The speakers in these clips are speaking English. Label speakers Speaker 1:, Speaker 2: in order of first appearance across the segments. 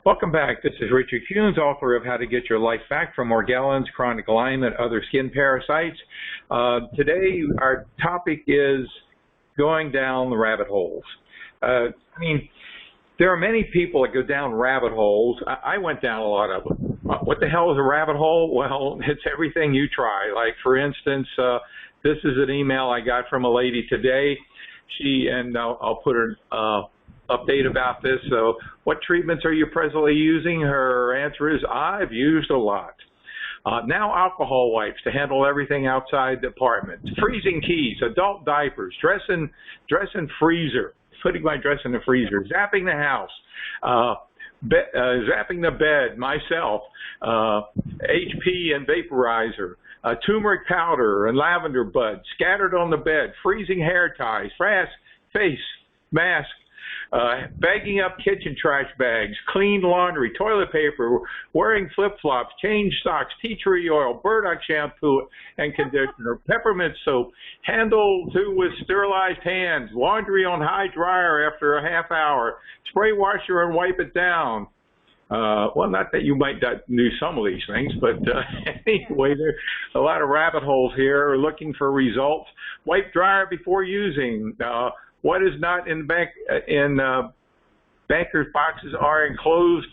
Speaker 1: Welcome back. This is Richard Kuhns, author of How to Get Your Life Back from Morgellons, Chronic Lyme, and Other Skin Parasites. Today, our topic is going down the rabbit holes. There are many people that go down rabbit holes. I went down a lot of them. What the hell is a rabbit hole? Well, it's everything you try. Like, for instance, this is an email I got from a lady today. I'll put her update about this. So, what treatments are you presently using? Her answer is, I've used a lot. Now alcohol wipes to handle everything outside the apartment. Freezing keys, adult diapers, dress and freezer, putting my dress in the freezer, zapping the house, zapping the bed myself, HP and vaporizer, turmeric powder and lavender buds scattered on the bed, freezing hair ties, face mask, bagging up kitchen trash bags, clean laundry, toilet paper, wearing flip-flops, change socks, tea tree oil, burdock shampoo and conditioner, peppermint soap, handle to with sterilized hands, laundry on high dryer after a half hour, spray washer and wipe it down. Well, not that you might not do some of these things, but anyway, there are a lot of rabbit holes here. We're looking for results. Wipe dryer before using. What is not in bankers' boxes are enclosed.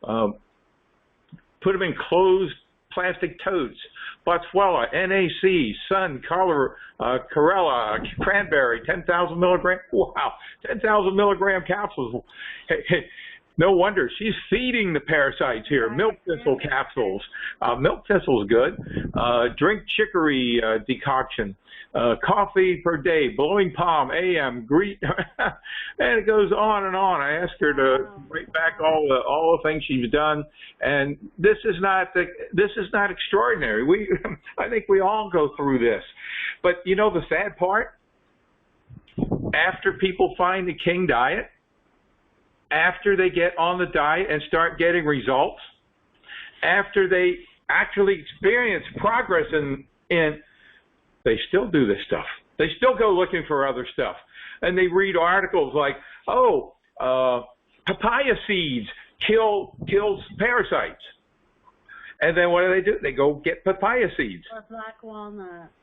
Speaker 1: Put them in closed plastic totes. Boswellia, NAC, Sun, Chlorella, Cranberry, 10,000 milligram. Wow, 10,000 milligram capsules. No wonder she's feeding the parasites here. Milk thistle capsules. Milk thistle is good. Drink chicory decoction. Coffee per day. Blowing palm. AM. Greet. And it goes on and on. I asked her to write back all the things she's done, and this is not extraordinary. I think we all go through this, but you know the sad part. After people find the King diet, after they get on the diet and start getting results, after they actually experience progress they still do this stuff. They still go looking for other stuff. And they read articles like, papaya seeds kills parasites. And then what do? They go get papaya seeds.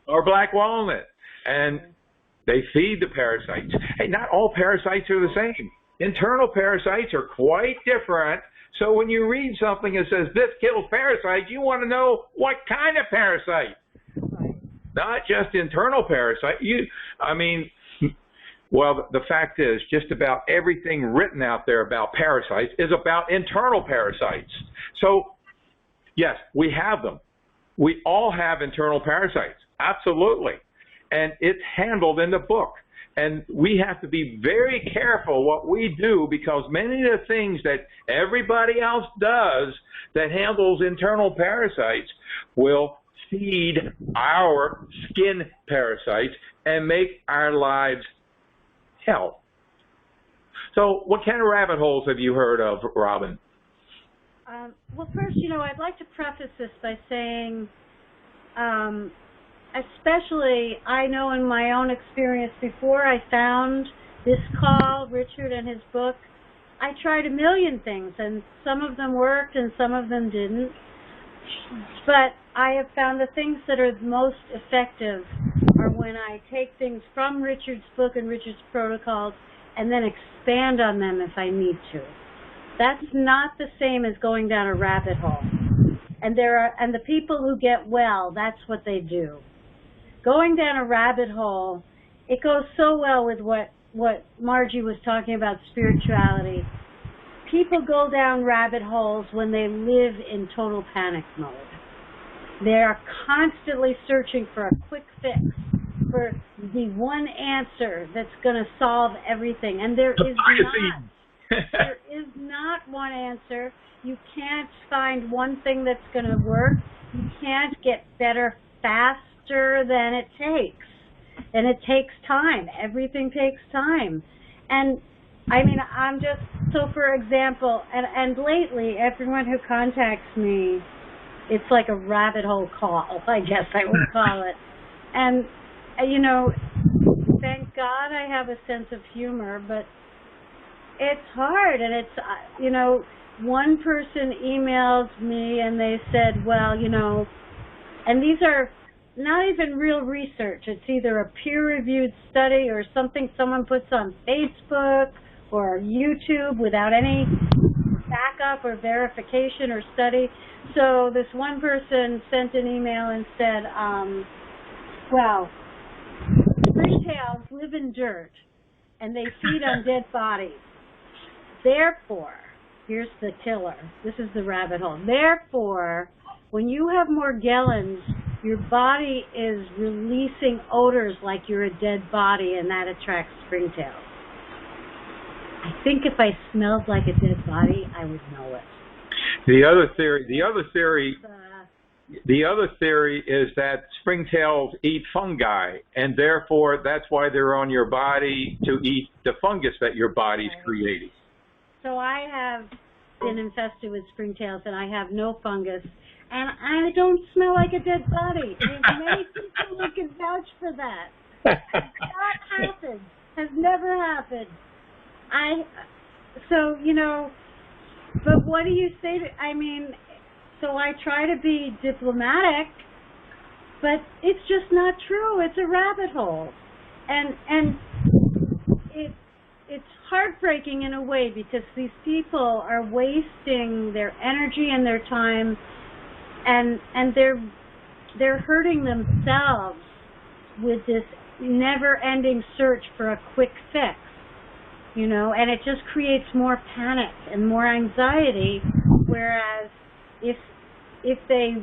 Speaker 1: Or black walnut. And they feed the parasites. Hey, not all parasites are the same. Internal parasites are quite different. So when you read something that says this kills parasites, you want to know what kind of parasite. Right. Not just internal parasite. Well, the fact is, just about everything written out there about parasites is about internal parasites. So, yes, we have them. We all have internal parasites. Absolutely. And it's handled in the book. And we have to be very careful what we do, because many of the things that everybody else does that handles internal parasites will feed our skin parasites and make our lives hell. So what kind of rabbit holes have you heard of, Robin?
Speaker 2: Well, first, I'd like to preface this by saying, especially, I know in my own experience before I found this call, Richard and his book, I tried a million things, and some of them worked and some of them didn't. But I have found the things that are most effective are when I take things from Richard's book and Richard's protocols and then expand on them if I need to. That's not the same as going down a rabbit hole. And the people who get well, that's what they do. Going down a rabbit hole, it goes so well with what Margie was talking about, spirituality. People go down rabbit holes when they live in total panic mode. They are constantly searching for a quick fix, for the one answer that's going to solve everything. And there is not. There is not one answer. You can't find one thing that's going to work. You can't get better faster than it takes. And it takes time. Everything takes time. And I'm just, so for example, and lately, everyone who contacts me, it's like a rabbit hole call, I guess I would call it. And, thank God I have a sense of humor, but it's hard, and it's, one person emailed me and they said, well, and these are not even real research. It's either a peer-reviewed study or something someone puts on Facebook or YouTube without any backup or verification or study. So this one person sent an email and said, well, springtails live in dirt and they feed on dead bodies. Therefore, here's the killer. This is the rabbit hole. Therefore, when you have Morgellons, your body is releasing odors like you're a dead body, and that attracts springtails. I think if I smelled like a dead body, I would know it.
Speaker 1: The other theory is that springtails eat fungi, and therefore that's why they're on your body, to eat the fungus that your body's creating.
Speaker 2: So I have been infested with springtails, and I have no fungus, and I don't smell like a dead body. There's many people who can vouch for that. Has not happened. Has never happened. But what do you say to, so I try to be diplomatic, but it's just not true. It's a rabbit hole. And it's heartbreaking in a way, because these people are wasting their energy and their time, and they're hurting themselves with this never-ending search for a quick fix, and it just creates more panic and more anxiety. Whereas if they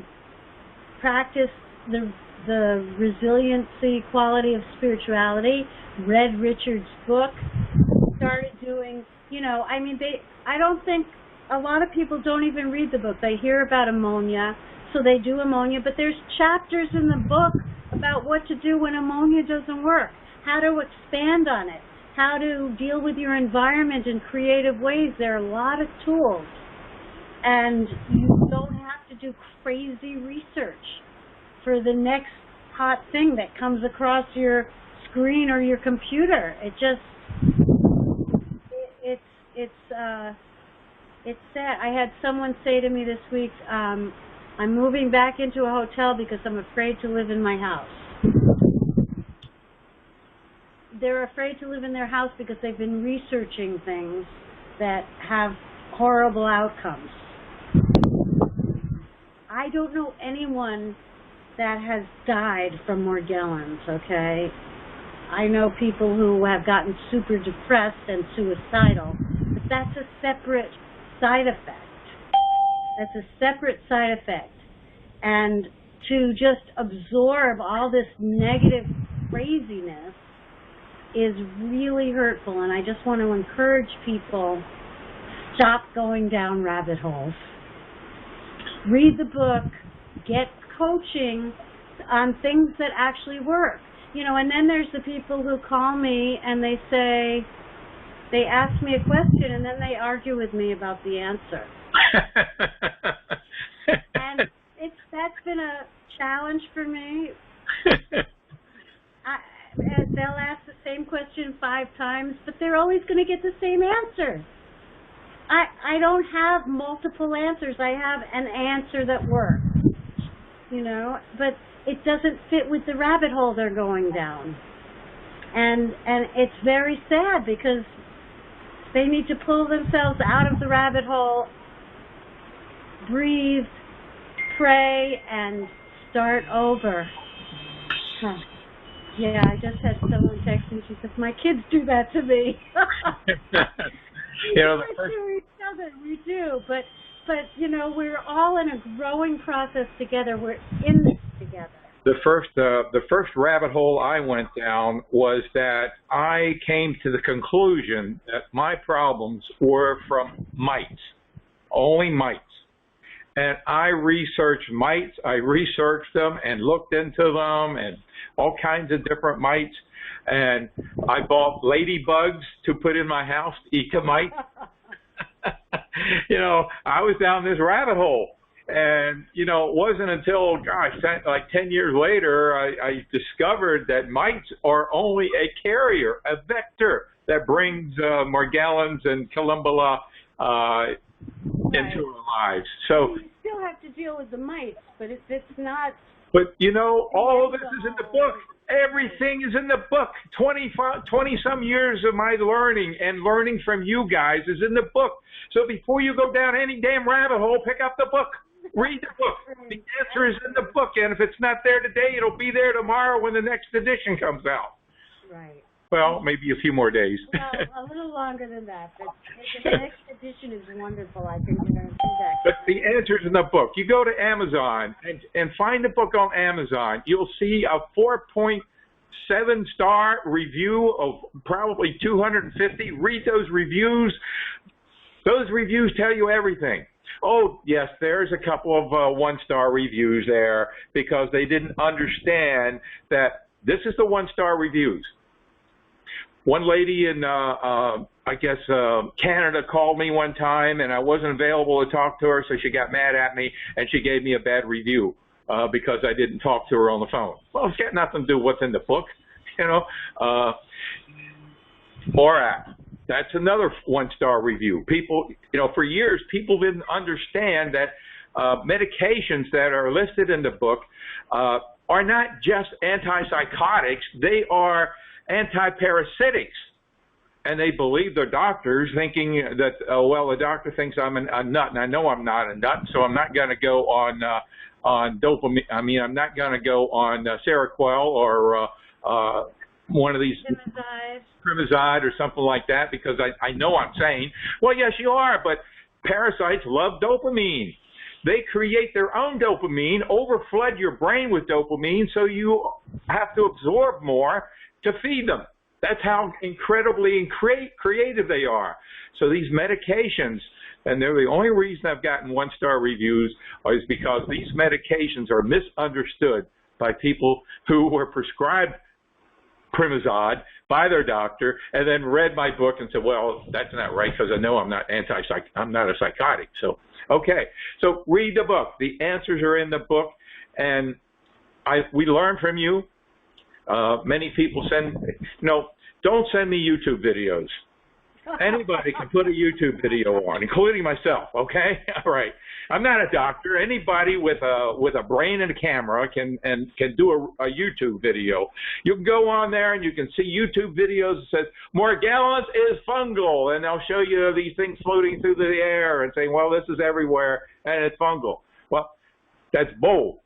Speaker 2: practice the resiliency quality of spirituality, read Richard's book, started doing, I don't think, a lot of people don't even read the book. They hear about ammonia, so they do ammonia, but there's chapters in the book about what to do when ammonia doesn't work, how to expand on it, how to deal with your environment in creative ways. There are a lot of tools, and you don't have to do crazy research for the next hot thing that comes across your screen or your computer. It just, it's sad. I had someone say to me this week, I'm moving back into a hotel because I'm afraid to live in my house. They're afraid to live in their house because they've been researching things that have horrible outcomes. I don't know anyone that has died from Morgellons, okay? I know people who have gotten super depressed and suicidal, but that's a separate side effect. That's a separate side effect. And to just absorb all this negative craziness is really hurtful, and I just want to encourage people, stop going down rabbit holes. Read the book, get coaching on things that actually work. And then there's the people who call me and they say, they ask me a question and then they argue with me about the answer. And that's been a challenge for me. They'll ask the same question 5 times, but they're always going to get the same answer. I don't have multiple answers. I have an answer that works, but it doesn't fit with the rabbit hole they're going down. And it's very sad, because they need to pull themselves out of the rabbit hole, breathe, pray, and start over. Huh. Yeah, I just had someone text me. She says, my kids do that to me. We do, but we're all in a growing process together. We're in this together.
Speaker 1: The first rabbit hole I went down was that I came to the conclusion that my problems were from mites, only mites. And I researched mites. I researched them and looked into them and all kinds of different mites. And I bought ladybugs to put in my house to eat the mites. I was down this rabbit hole. And, it wasn't until, like 10 years later, I discovered that mites are only a carrier, a vector. that brings Morgellons and Columbella into our lives. So
Speaker 2: you still have to deal with the mites, but it's not.
Speaker 1: But, you know, all of this is in the book. Everything is in the book. 20-some years of my learning and learning from you guys is in the book. So before you go down any damn rabbit hole, pick up the book. Read the book. The answer is in the book. And if it's not there today, it'll be there tomorrow when the next edition comes out.
Speaker 2: Right.
Speaker 1: Well, maybe a few more days.
Speaker 2: Well, a little longer than that. But the next edition is wonderful. I can guarantee that.
Speaker 1: But the answer's in the book. You go to Amazon and find the book on Amazon. You'll see a 4.7-star review of probably 250. Read those reviews. Those reviews tell you everything. Oh, yes, there's a couple of 1-star reviews there because they didn't understand that this is the 1-star reviews. One lady in, I guess, Canada called me one time, and I wasn't available to talk to her, so she got mad at me, and she gave me a bad review because I didn't talk to her on the phone. Well, it's got nothing to do with what's in the book, you know. ORAC, that's another 1-star review. People, you know, for years, people didn't understand that medications that are listed in the book are not just antipsychotics, they are antiparasitics, and they believe their doctors, thinking that, well, the doctor thinks I'm a nut, and I know I'm not a nut, so I'm not going to go on dopamine. I mean, I'm not going to go on Seroquel or one of these Primazide or something like that because I know I'm sane. Well, yes, you are, but parasites love dopamine. They create their own dopamine, overflood your brain with dopamine, so you have to absorb more to feed them. That's how incredibly creative they are. So these medications, and they're the only reason I've gotten 1-star reviews, is because these medications are misunderstood by people who were prescribed Primazide by their doctor and then read my book and said, well, that's not right because I know I'm not a psychotic. So, okay. So read the book. The answers are in the book, and we learn from you. Many people don't send me YouTube videos. Anybody can put a YouTube video on, including myself, okay? All right. I'm not a doctor. Anybody with a brain and a camera can do a YouTube video. You can go on there and you can see YouTube videos that says, Morgellons is fungal, and they'll show you these things floating through the air and saying, well, this is everywhere, and it's fungal. Well, that's bull.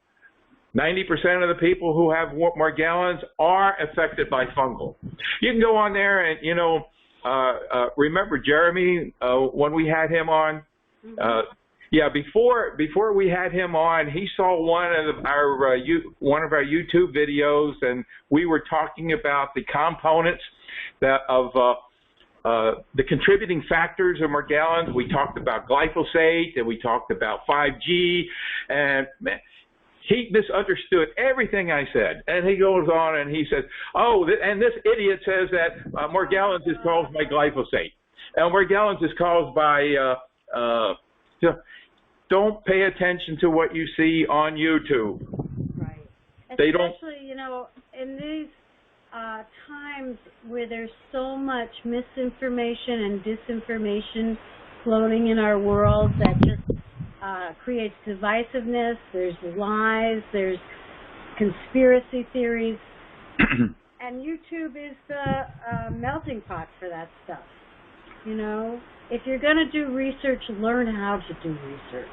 Speaker 1: 90% of the people who have Morgellons are affected by fungal. You can go on there and, you know, remember Jeremy when we had him on? Yeah, before we had him on, he saw one of our YouTube videos, and we were talking about the components of the contributing factors of Morgellons. We talked about glyphosate, and we talked about 5G, and man, he misunderstood everything I said. And he goes on and he says, oh, and this idiot says that Morgellons is caused by glyphosate. And Morgellons is caused by, don't pay attention to what you see on YouTube.
Speaker 2: Right.
Speaker 1: They don't.
Speaker 2: Especially, you know, in these times where there's so much misinformation and disinformation floating in our world that just creates divisiveness, there's lies, there's conspiracy theories, and YouTube is the melting pot for that stuff. You know, if you're going to do research, learn how to do research.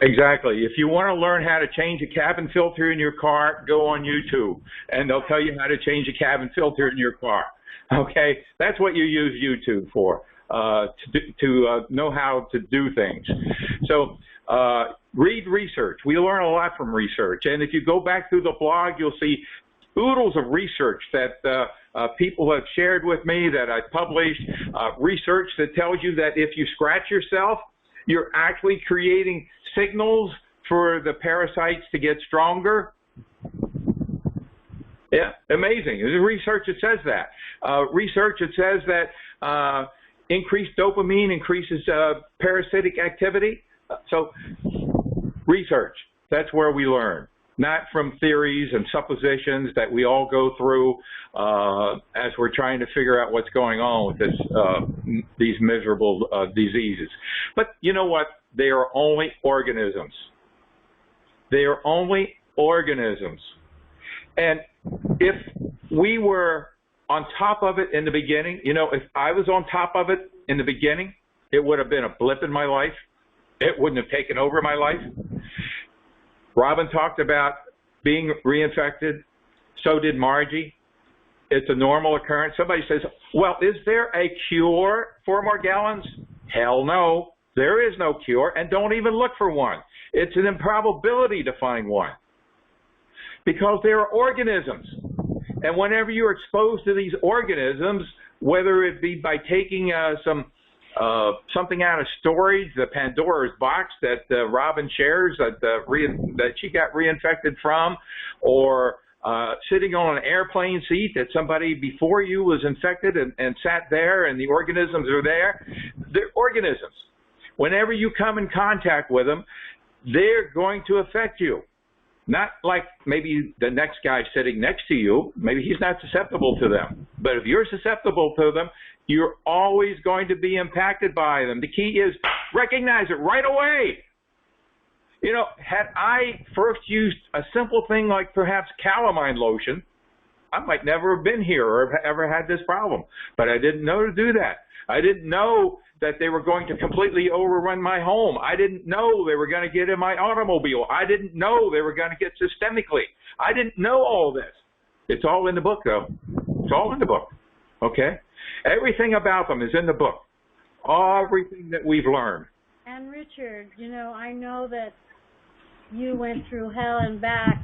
Speaker 1: Exactly. If you want to learn how to change a cabin filter in your car, go on YouTube, and they'll tell you how to change a cabin filter in your car. Okay? That's what you use YouTube for, to know how to do things. So, read research. We learn a lot from research. And if you go back through the blog, you'll see oodles of research that people have shared with me that I've published, research that tells you that if you scratch yourself, you're actually creating signals for the parasites to get stronger. Yeah, amazing. There's research that says that. Research that says that increased dopamine increases parasitic activity. So research, that's where we learn. not from theories and suppositions that we all go through as we're trying to figure out what's going on with these miserable diseases. But you know what? They are only organisms. They are only organisms. And if we were on top of it in the beginning, you know, if I was on top of it in the beginning, it would have been a blip in my life. It wouldn't have taken over my life. Robin talked about being reinfected. So did Margie. It's a normal occurrence. Somebody says, well, is there a cure for Morgellons? Hell no. There is no cure, and don't even look for one. It's an improbability to find one because they are organisms. And whenever you're exposed to these organisms, whether it be by taking something out of storage, the Pandora's box that Robin shares that she got reinfected from, or sitting on an airplane seat that somebody before you was infected and sat there and the organisms are there, they're organisms. Whenever you come in contact with them, they're going to affect you. Not like maybe the next guy sitting next to you, maybe he's not susceptible to them. But if you're susceptible to them, you're always going to be impacted by them. The key is recognize it right away. You know, had I first used a simple thing like perhaps calamine lotion, I might never have been here or ever had this problem. But I didn't know to do that. I didn't know that they were going to completely overrun my home. I didn't know they were going to get in my automobile. I didn't know they were going to get systemically. I didn't know all this. It's all in the book, though. It's all in the book, okay? Everything about them is in the book. Everything that we've learned.
Speaker 2: And Richard, you know, I know that you went through hell and back,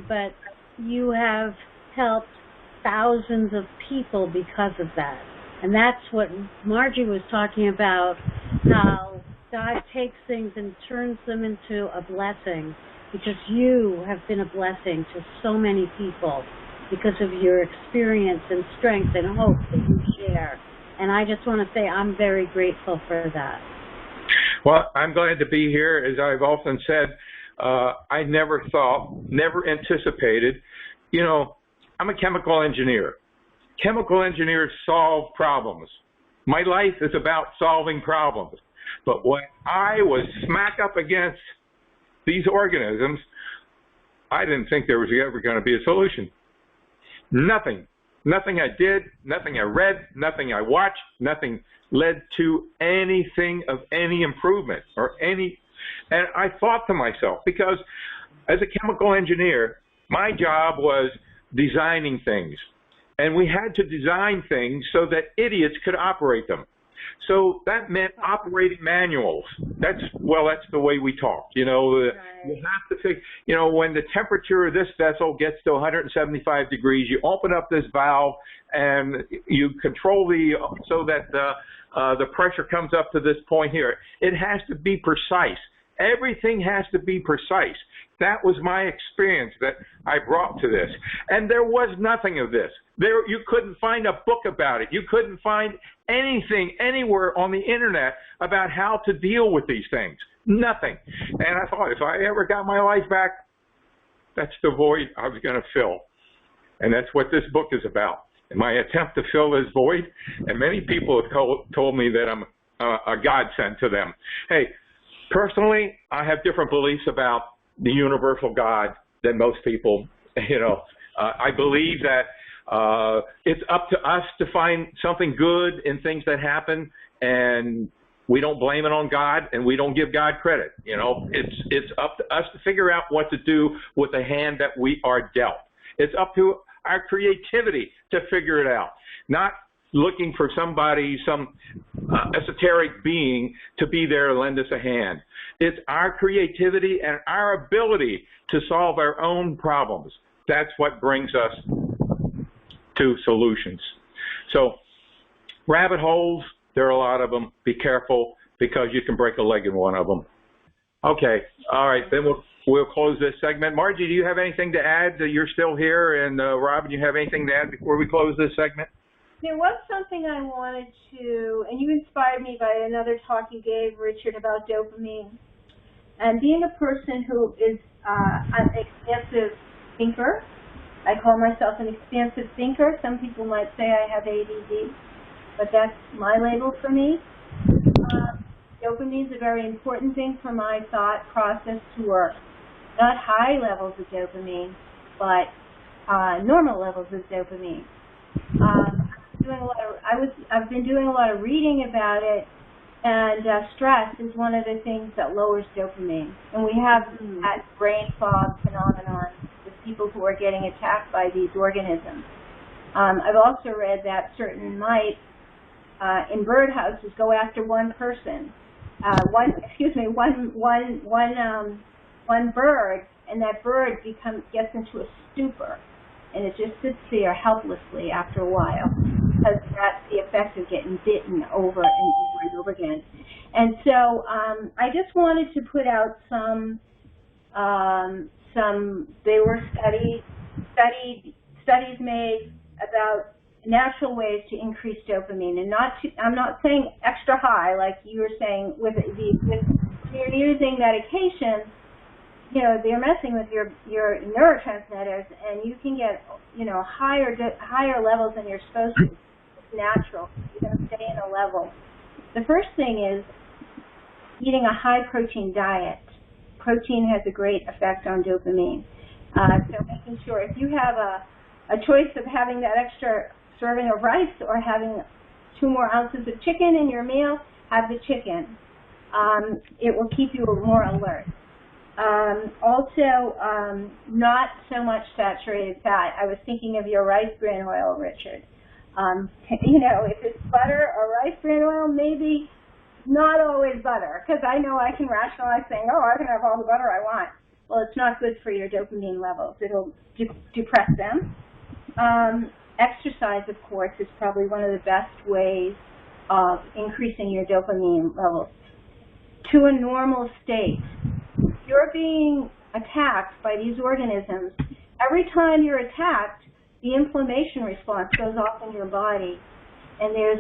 Speaker 2: but you have helped thousands of people because of that. And that's what Margie was talking about, how God takes things and turns them into a blessing, because you have been a blessing to so many people because of your experience and strength and hope that you share. And I just want to say I'm very grateful for that.
Speaker 1: Well, I'm glad to be here. As I've often said, I never thought, never anticipated. You know, I'm a chemical engineer. Chemical engineers solve problems. My life is about solving problems. But when I was smack up against these organisms, I didn't think there was ever going to be a solution. Nothing. Nothing I did, nothing I read, nothing I watched, nothing led to anything of any improvement or any. And I thought to myself, because as a chemical engineer, my job was designing things. And we had to design things so that idiots could operate them. So that meant operating manuals. That's the way we talk. You know, right. You have to think, you know, when the temperature of this vessel gets to 175 degrees, you open up this valve and you control so that the pressure comes up to this point here. It has to be precise. Everything has to be precise. That was my experience that I brought to this. And there was nothing of this. You couldn't find a book about it. You couldn't find anything anywhere on the internet about how to deal with these things. Nothing. And I thought, if I ever got my life back, that's the void I was going to fill. And that's what this book is about. And my attempt to fill this void. And many people have told me that I'm a godsend to them. Hey, personally, I have different beliefs about the universal God than most people. You know, I believe that it's up to us to find something good in things that happen, and we don't blame it on God, and we don't give God credit. You know, it's up to us to figure out what to do with the hand that we are dealt. It's up to our creativity to figure it out, not looking for somebody, some esoteric being to be there to lend us a hand. It's our creativity and our ability to solve our own problems. That's what brings us to solutions. So rabbit holes, there are a lot of them. Be careful, because you can break a leg in one of them. Okay, all right, then we'll close this segment. Margie, do you have anything to add? You're still here, and Robin, you have anything to add before we close this segment?
Speaker 3: There was something I wanted to, and you inspired me by another talk you gave, Richard, about dopamine. And being a person who is I'm an expansive thinker. I call myself an expansive thinker. Some people might say I have ADD, but that's my label for me. Dopamine is a very important thing for my thought process to work. Not high levels of dopamine, but normal levels of dopamine. I've been doing a lot of reading about it, and stress is one of the things that lowers dopamine. And we have that brain fog phenomenon with people who are getting attacked by these organisms. I've also read that certain mice in birdhouses go after one person, one bird, and that bird gets into a stupor, and it just sits there helplessly after a while, because that's the effect of getting bitten over and over and over again. And so I just wanted to put out they were studies made about natural ways to increase dopamine, and I'm not saying extra high like you were saying when you're using medication. You know, they're messing with your neurotransmitters, and you can get, you know, higher levels than you're supposed to. It's natural. You're going to stay in a level. The first thing is eating a high-protein diet. Protein has a great effect on dopamine. So making sure if you have a choice of having that extra serving of rice or having 2 more ounces of chicken in your meal, have the chicken. It will keep you more alert. Also, not so much saturated fat. I was thinking of your rice bran oil, Richard. You know, if it's butter or rice bran oil, maybe not always butter, because I know I can rationalize saying, oh, I can have all the butter I want. Well, it's not good for your dopamine levels. It'll depress them. Exercise, of course, is probably one of the best ways of increasing your dopamine levels to a normal state. You're being attacked by these organisms. Every time you're attacked, the inflammation response goes off in your body, and there's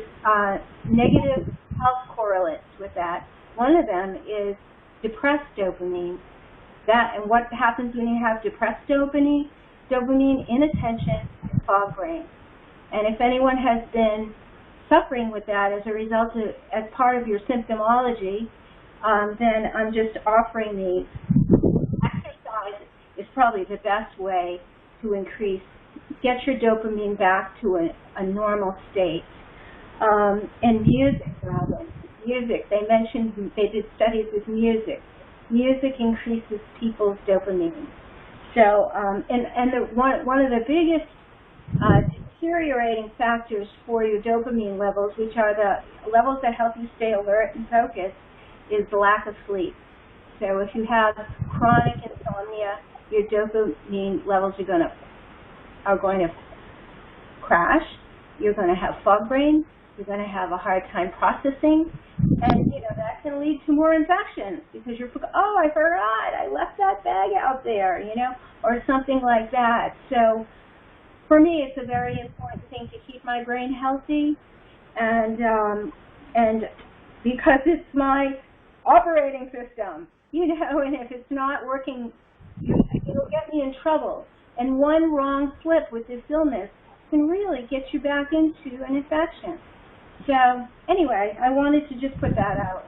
Speaker 3: negative health correlates with that. One of them is depressed dopamine. And what happens when you have depressed dopamine? Dopamine, inattention, and fog brain. And if anyone has been suffering with that as a result of, as part of your symptomology, then I'm just offering these. Exercise is probably the best way to get your dopamine back to a normal state. And music, they did studies with music. Music increases people's dopamine. So, one of the biggest deteriorating factors for your dopamine levels, which are the levels that help you stay alert and focused, is the lack of sleep. So if you have chronic insomnia, your dopamine levels are going to crash. You're going to have fog brain. You're going to have a hard time processing, and that can lead to more infections because oh, I forgot, I left that bag out there, or something like that. So for me, it's a very important thing to keep my brain healthy, and because it's my operating system, and if it's not working, it'll get me in trouble. And one wrong slip with this illness can really get you back into an infection. So anyway, I wanted to just put that out.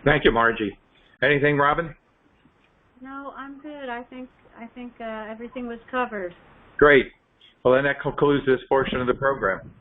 Speaker 1: Thank you, Margie. Anything, Robin?
Speaker 2: No, I'm good. I think everything was covered.
Speaker 1: Great. Well, then that concludes this portion of the program.